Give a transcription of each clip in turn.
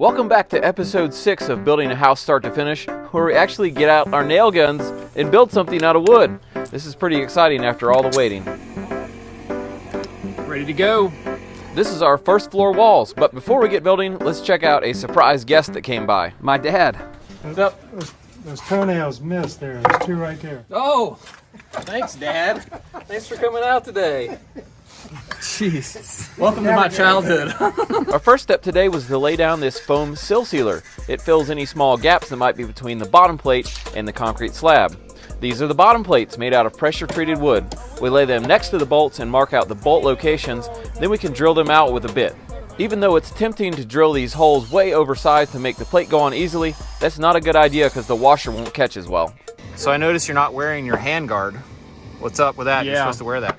Welcome back to episode 6 of Building a House Start to Finish, where we actually get out our nail guns and build something out of wood. This is pretty exciting after all the waiting. Ready to go. This is our first floor walls, but before we get building, let's check out a surprise guest that came by. My dad. What's up? Those toenails missed there. There's two right there. Oh, thanks, Dad. Thanks for coming out today. Jeez. Welcome to my childhood. Our first step today was to lay down this foam sill sealer. It fills any small gaps that might be between the bottom plate and the concrete slab. These are the bottom plates made out of pressure-treated wood. We lay them next to the bolts and mark out the bolt locations, then we can drill them out with a bit. Even though it's tempting to drill these holes way oversized to make the plate go on easily, that's not a good idea because the washer won't catch as well. So I notice you're not wearing your hand guard. What's up with that? Yeah. You're supposed to wear that.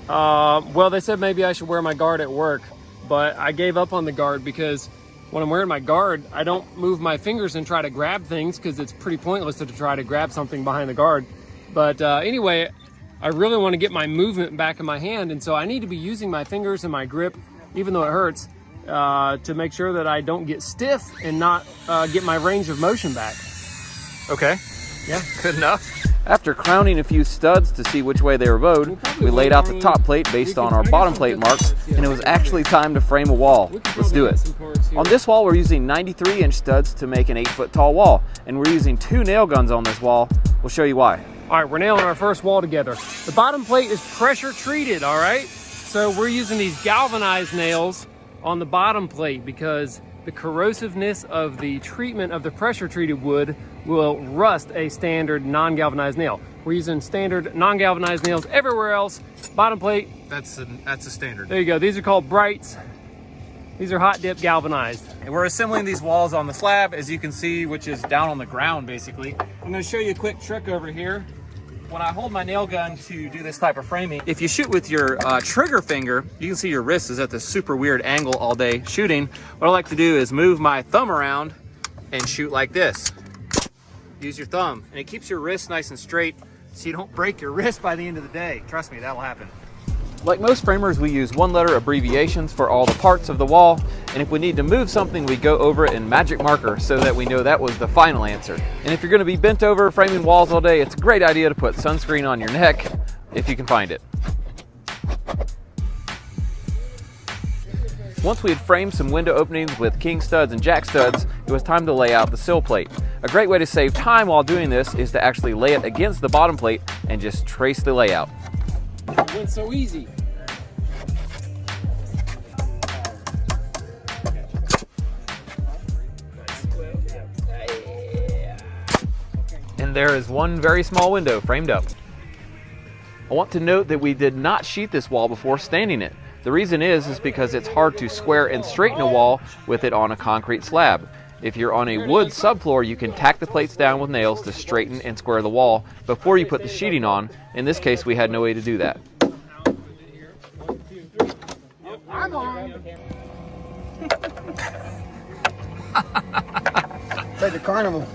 Well, they said maybe I should wear my guard at work, but I gave up on the guard because when I'm wearing my guard, I don't move my fingers and try to grab things because it's pretty pointless to try to grab something behind the guard. But anyway, I really want to get my movement back in my hand, and so I need to be using my fingers and my grip, even though it hurts, to make sure that I don't get stiff and not get my range of motion back. Okay. Yeah. Good enough. After crowning a few studs to see which way they were bowed, we laid out the top plate based on our bottom plate marks, and it was actually time to frame a wall. Let's do it. On this wall, we're using 93-inch studs to make an 8-foot tall wall, and we're using 2 nail guns on this wall. We'll show you why. All right, we're nailing our first wall together. The bottom plate is pressure treated, all right? So we're using these galvanized nails on the bottom plate because the corrosiveness of the treatment of the pressure treated wood will rust a standard non-galvanized nail. We're using standard non-galvanized nails everywhere else. Bottom plate. That's a standard. There you go. These are called Brights. These are hot dip galvanized. And we're assembling these walls on the slab, as you can see, which is down on the ground basically. I'm going to show you a quick trick over here. When I hold my nail gun to do this type of framing, if you shoot with your trigger finger, you can see your wrist is at this super weird angle all day shooting. What I like to do is move my thumb around and shoot like this. Use your thumb, and it keeps your wrist nice and straight so you don't break your wrist by the end of the day. Trust me, that'll happen. Like most framers, we use one-letter abbreviations for all the parts of the wall, and if we need to move something, we go over it in magic marker so that we know that was the final answer. And if you're going to be bent over framing walls all day, it's a great idea to put sunscreen on your neck if you can find it. Once we had framed some window openings with king studs and jack studs, it was time to lay out the sill plate. A great way to save time while doing this is to actually lay it against the bottom plate and just trace the layout. It went so easy. And there is one very small window framed up. I want to note that we did not sheet this wall before standing it. The reason is because it's hard to square and straighten a wall with it on a concrete slab. If you're on a wood subfloor, you can tack the plates down with nails to straighten and square the wall before you put the sheeting on. In this case, we had no way to do that. I'm on. It's like the carnival.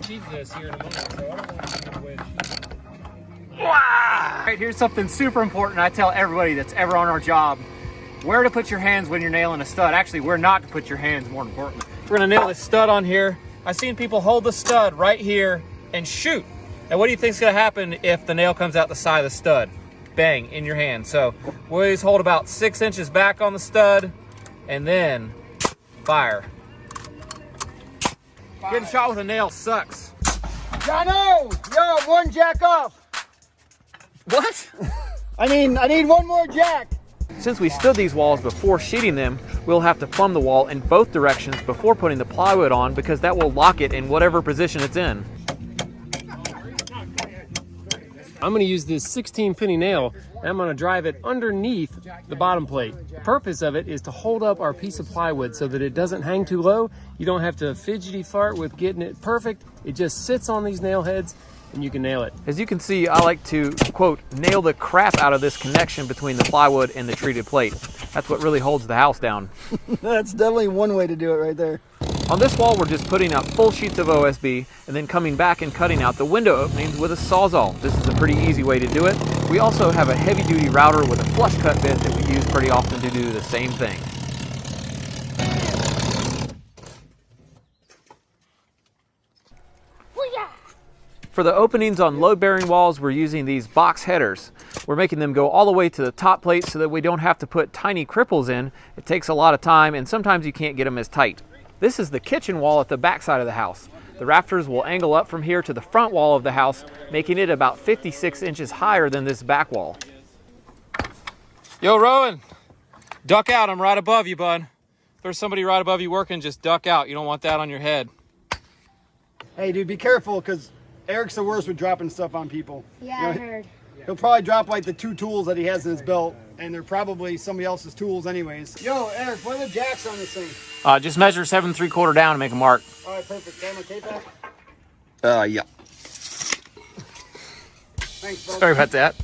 Sheet this here in a moment, so I don't want to give away the sheet. All right, here's something super important I tell everybody that's ever on our job. Where to put your hands when you're nailing a stud. Actually, where not to put your hands, more importantly. We're gonna nail this stud on here. I've seen people hold the stud right here and shoot. And what do you think's gonna happen if the nail comes out the side of the stud? Bang, in your hand. So we always hold about 6 inches back on the stud and then fire. Getting shot with a nail sucks. Jono! Yo, one jack off. What? I need one more jack. Since we stood these walls before sheeting them, we'll have to plumb the wall in both directions before putting the plywood on because that will lock it in whatever position it's in. I'm going to use this 16 penny nail and I'm going to drive it underneath the bottom plate. The purpose of it is to hold up our piece of plywood so that it doesn't hang too low. You don't have to fidgety fart with getting it perfect. It just sits on these nail heads and you can nail it. As you can see, I like to, quote, nail the crap out of this connection between the plywood and the treated plate. That's what really holds the house down. That's definitely one way to do it right there. On this wall, we're just putting out full sheets of OSB and then coming back and cutting out the window openings with a Sawzall. This is a pretty easy way to do it. We also have a heavy-duty router with a flush cut bit that we use pretty often to do the same thing. For the openings on load-bearing walls, we're using these box headers. We're making them go all the way to the top plate so that we don't have to put tiny cripples in. It takes a lot of time, and sometimes you can't get them as tight. This is the kitchen wall at the back side of the house. The rafters will angle up from here to the front wall of the house, making it about 56 inches higher than this back wall. Yo, Rowan, duck out. I'm right above you, bud. If there's somebody right above you working, just duck out. You don't want that on your head. Hey, dude, be careful, because Eric's the worst with dropping stuff on people. Yeah, You know, I heard. He'll probably drop like the 2 tools that he has in his belt, and they're probably somebody else's tools anyways. Yo, Eric, what are the jacks on this thing? Just measure 7 3/4 down and make a mark. All right, perfect. Got my tape back? Yeah. Thanks, bro. Sorry about that.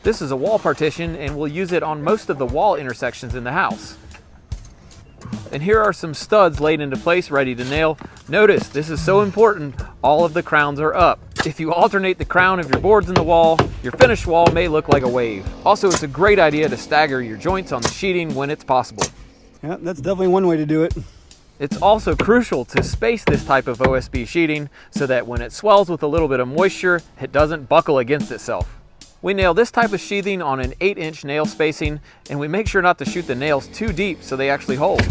This is a wall partition, and we'll use it on most of the wall intersections in the house. And here are some studs laid into place, ready to nail. Notice, this is so important, all of the crowns are up. If you alternate the crown of your boards in the wall, your finished wall may look like a wave. Also, it's a great idea to stagger your joints on the sheeting when it's possible. Yeah, that's definitely one way to do it. It's also crucial to space this type of OSB sheeting so that when it swells with a little bit of moisture, it doesn't buckle against itself. We nail this type of sheathing on an 8-inch nail spacing, and we make sure not to shoot the nails too deep so they actually hold.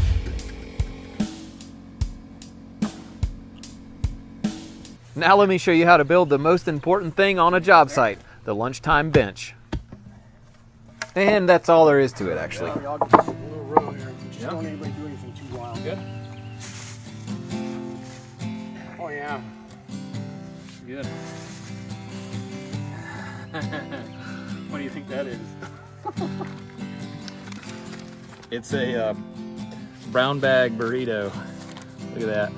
Now let me show you how to build the most important thing on a job site, the lunchtime bench. And that's all there is to it, actually. I'll get a little row here. Just don't anybody do anything too wild. Good. Oh yeah. Good. What do you think that is? It's a brown bag burrito. Look at that.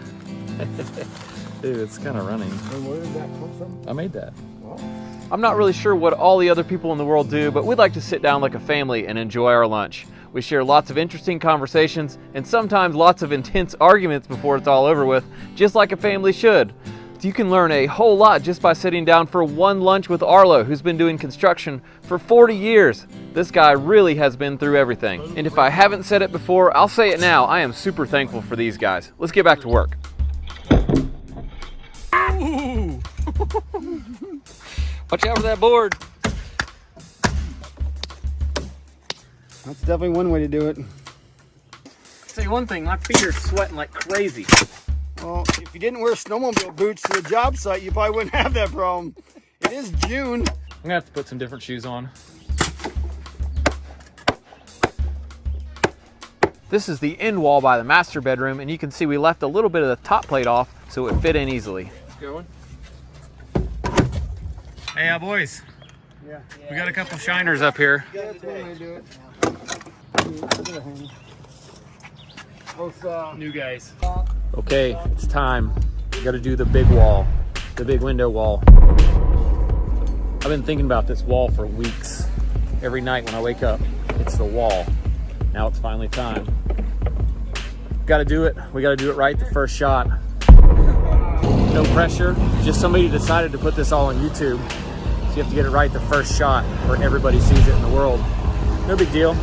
Dude, it's kind of running. And where did that come from? I made that. I'm not really sure what all the other people in the world do, but we'd like to sit down like a family and enjoy our lunch. We share lots of interesting conversations and sometimes lots of intense arguments before it's all over with, just like a family should. You can learn a whole lot just by sitting down for one lunch with Arlo, who's been doing construction for 40 years. This guy really has been through everything. And if I haven't said it before, I'll say it now. I am super thankful for these guys. Let's get back to work. Watch out for that board. That's definitely one way to do it. Say one thing, my feet are sweating like crazy. Well, if you didn't wear snowmobile boots to the job site, you probably wouldn't have that problem. It is June. I'm gonna have to put some different shoes on. This is the end wall by the master bedroom, and you can see we left a little bit of the top plate off so it would fit in easily. Going. Hey, boys. Yeah. We got a couple shiners up here. That's one way to do it. Both, New guys. Okay, it's time. We gotta do the big wall, the big window wall. I've been thinking about this wall for weeks. Every night when I wake up, it's the wall. Now it's finally time. Gotta do it. We gotta do it right the first shot. No pressure, just somebody decided to put this all on YouTube. So you have to get it right the first shot where everybody sees it in the world. No big deal.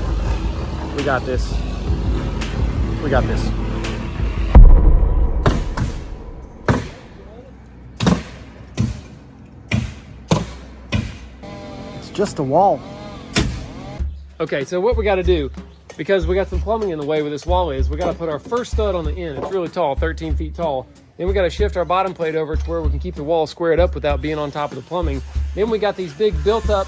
We got this. We got this. it's just a wall. Okay, so what we got to do, because we got some plumbing in the way where this wall is, we got to put our first stud on the end. It's really tall, 13 feet tall. Then we got to shift our bottom plate over to where we can keep the wall squared up without being on top of the plumbing. Then we got these big built up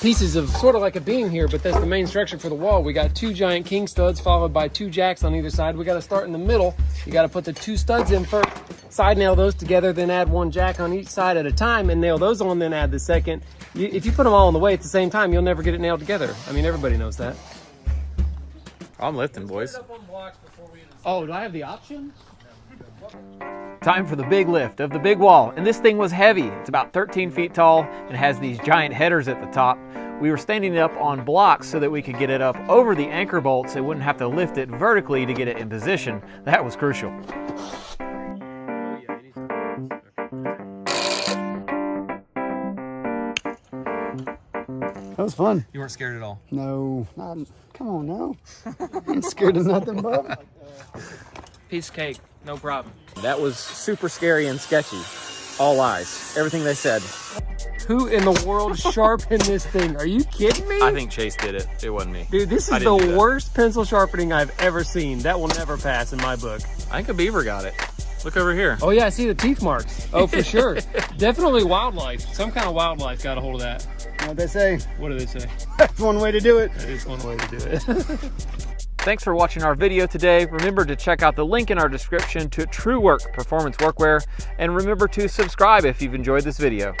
pieces of sort of like a beam here, but that's the main structure for the wall. We got 2 giant king studs followed by 2 jacks on either side. We got to start in the middle. You got to put the 2 studs in first, side nail those together, then add 1 jack on each side at a time and nail those on, then add the second. If you put them all in the way at the same time, you'll never get it nailed together. I mean, everybody knows that. I'm lifting, boys. Oh, do I have the option? Time for the big lift of the big wall, and this thing was heavy. It's about 13 feet tall and has these giant headers at the top. We were standing it up on blocks so that we could get it up over the anchor bolts and wouldn't have to lift it vertically to get it in position. That was crucial. That was fun. You weren't scared at all? No. Come on, no. I'm scared of nothing, bub. Piece of cake, no problem. That was super scary and sketchy. All lies. Everything they said. Who in the world sharpened this thing? Are you kidding me? I think Chase did it. It wasn't me. Dude, this is the worst pencil sharpening I've ever seen. That will never pass in my book. I think a beaver got it. Look over here. Oh yeah, I see the teeth marks. Oh, for sure. Definitely wildlife. Some kind of wildlife got a hold of that. You know what they say? What do they say? That's one way to do it. That is one way to do it. Thanks for watching our video today. Remember to check out the link in our description to True Work Performance Workwear, and remember to subscribe if you've enjoyed this video.